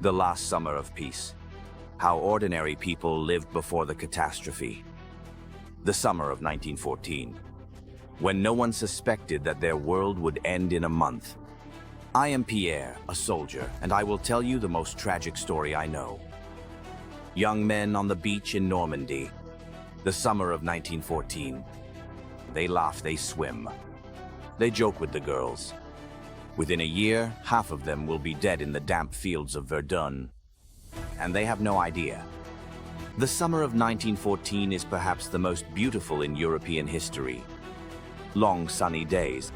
The last summer of peace. How ordinary people lived before the catastrophe. The summer of 1914, when no one suspected that their world would end in a month. I am Pierre, a soldier, and I will tell you the most tragic story I know. Young men on the beach in Normandy. The summer of 1914. They laugh, they swim. They joke with the girls. Within a year, half of them will be dead in the damp fields of Verdun. And they have no idea. The summer of 1914 is perhaps the most beautiful in European history. Long sunny days.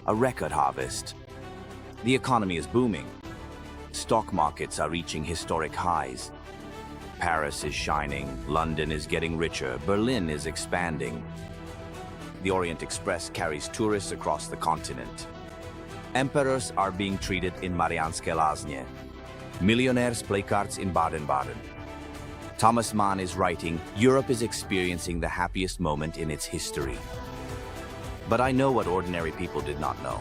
A record harvest. The economy is booming. Stock markets are reaching historic highs. Paris is shining, London is getting richer, Berlin is expanding. The Orient Express carries tourists across the continent. Emperors are being treated in Mariánské Lázně. Millionaires play cards in Baden-Baden. Thomas Mann is writing, Europe is experiencing the happiest moment in its history. But I know what ordinary people did not know.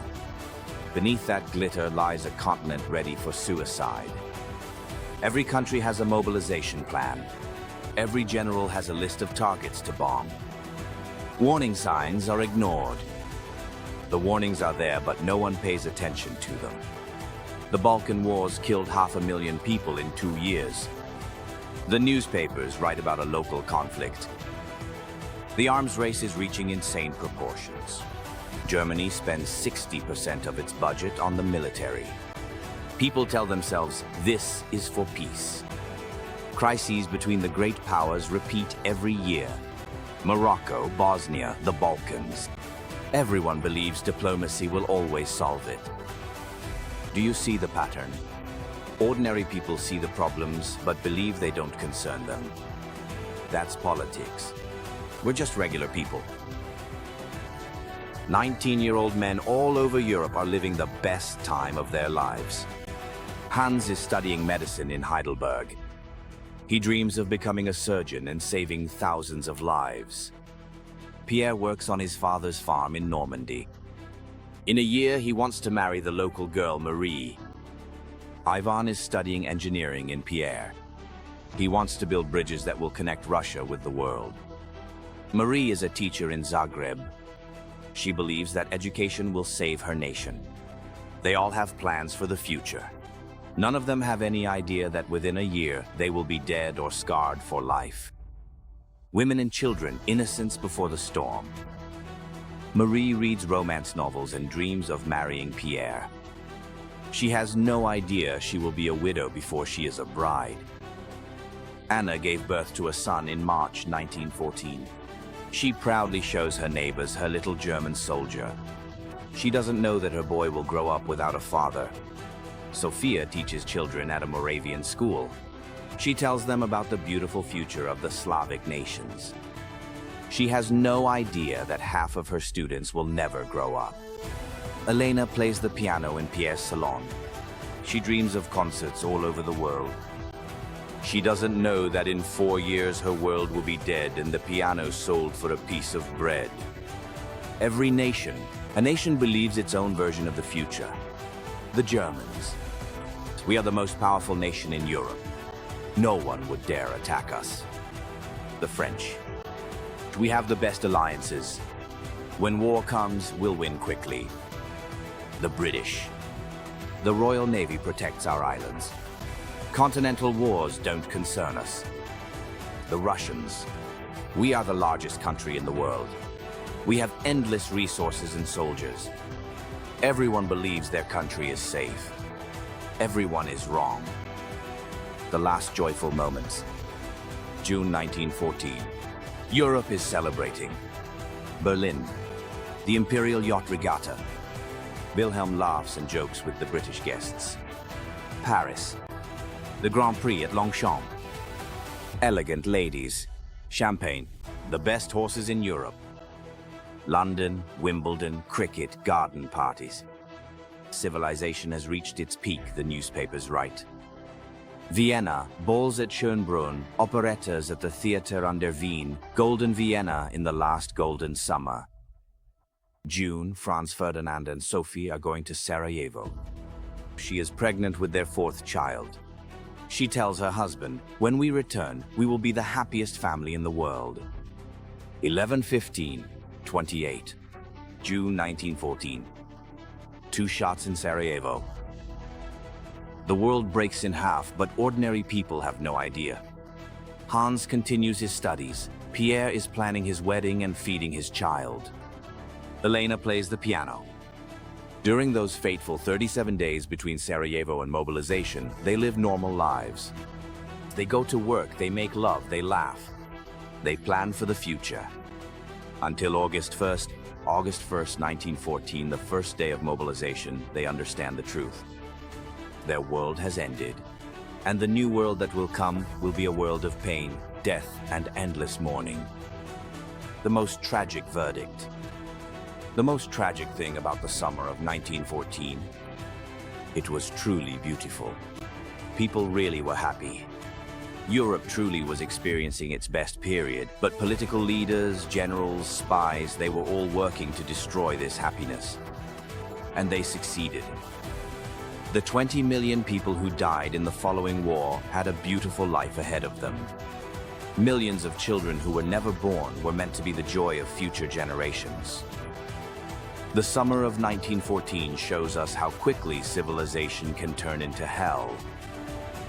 Beneath that glitter lies a continent ready for suicide. Every country has a mobilization plan. Every general has a list of targets to bomb. Warning signs are ignored. The warnings are there, but no one pays attention to them. The Balkan Wars killed 500,000 people in 2 years. The newspapers write about a local conflict. The arms race is reaching insane proportions. Germany spends 60% of its budget on the military. People tell themselves, this is for peace. Crises between the great powers repeat every year. Morocco, Bosnia, the Balkans. Everyone believes diplomacy will always solve it. Do you see the pattern? Ordinary people see the problems, but believe they don't concern them. That's politics. We're just regular people. 19-year-old men all over Europe are living the best time of their lives. Hans is studying medicine in Heidelberg. He dreams of becoming a surgeon and saving thousands of lives. Pierre works on his father's farm in Normandy. In a year, he wants to marry the local girl, Marie. Ivan is studying engineering in Pierre. He wants to build bridges that will connect Russia with the world. Marie is a teacher in Zagreb. She believes that education will save her nation. They all have plans for the future. None of them have any idea that within a year, they will be dead or scarred for life. Women and children, innocence before the storm. Marie reads romance novels and dreams of marrying Pierre. She has no idea she will be a widow before she is a bride. Anna gave birth to a son in March 1914. She proudly shows her neighbors her little German soldier. She doesn't know that her boy will grow up without a father. Sophia teaches children at a Moravian school. She tells them about the beautiful future of the Slavic nations. She has no idea that half of her students will never grow up. Elena plays the piano in Pierre's salon. She dreams of concerts all over the world. She doesn't know that in 4 years her world will be dead and the piano sold for a piece of bread. Every nation, a nation believes its own version of the future. The Germans. We are the most powerful nation in Europe. No one would dare attack us. The French. We have the best alliances. When war comes, we'll win quickly. The British. The Royal Navy protects our islands. Continental wars don't concern us. The Russians. We are the largest country in the world. We have endless resources and soldiers. Everyone believes their country is safe. Everyone is wrong. The last joyful moments. June 1914. Europe is celebrating. Berlin. The Imperial Yacht Regatta. Wilhelm laughs and jokes with the British guests. Paris. The Grand Prix at Longchamp. Elegant ladies. Champagne. The best horses in Europe. London, Wimbledon, cricket, garden parties. Civilization has reached its peak, the newspapers write. Vienna, balls at Schönbrunn, operettas at the Theater an der Wien, Golden Vienna in the last golden summer. June, Franz Ferdinand and Sophie are going to Sarajevo. She is pregnant with their 4th child. She tells her husband, "When we return, we will be the happiest family in the world." 11:15:28, June 1914. Two shots in Sarajevo. The world breaks in half, but ordinary people have no idea. Hans continues his studies. Pierre is planning his wedding and feeding his child. Elena plays the piano. During those fateful 37 days between Sarajevo and mobilization, they live normal lives. They go to work, they make love, they laugh. They plan for the future. Until August 1st, 1914, the first day of mobilization, they understand the truth. Their world has ended, and the new world that will come will be a world of pain, death, and endless mourning. The most tragic verdict. The most tragic thing about the summer of 1914, it was truly beautiful. People really were happy. Europe truly was experiencing its best period, but political leaders, generals, spies, they were all working to destroy this happiness. And they succeeded. The 20 million people who died in the following war had a beautiful life ahead of them. Millions of children who were never born were meant to be the joy of future generations. The summer of 1914 shows us how quickly civilization can turn into hell.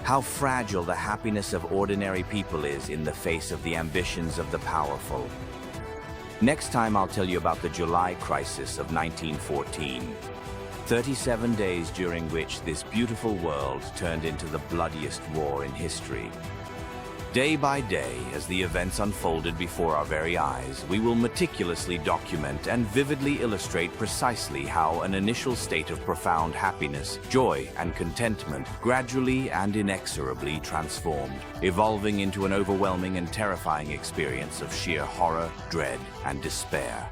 How fragile the happiness of ordinary people is in the face of the ambitions of the powerful. Next time I'll tell you about the July crisis of 1914. 37 days during which this beautiful world turned into the bloodiest war in history. Day by day, as the events unfolded before our very eyes, we will meticulously document and vividly illustrate precisely how an initial state of profound happiness, joy, and contentment gradually and inexorably transformed, evolving into an overwhelming and terrifying experience of sheer horror, dread, and despair.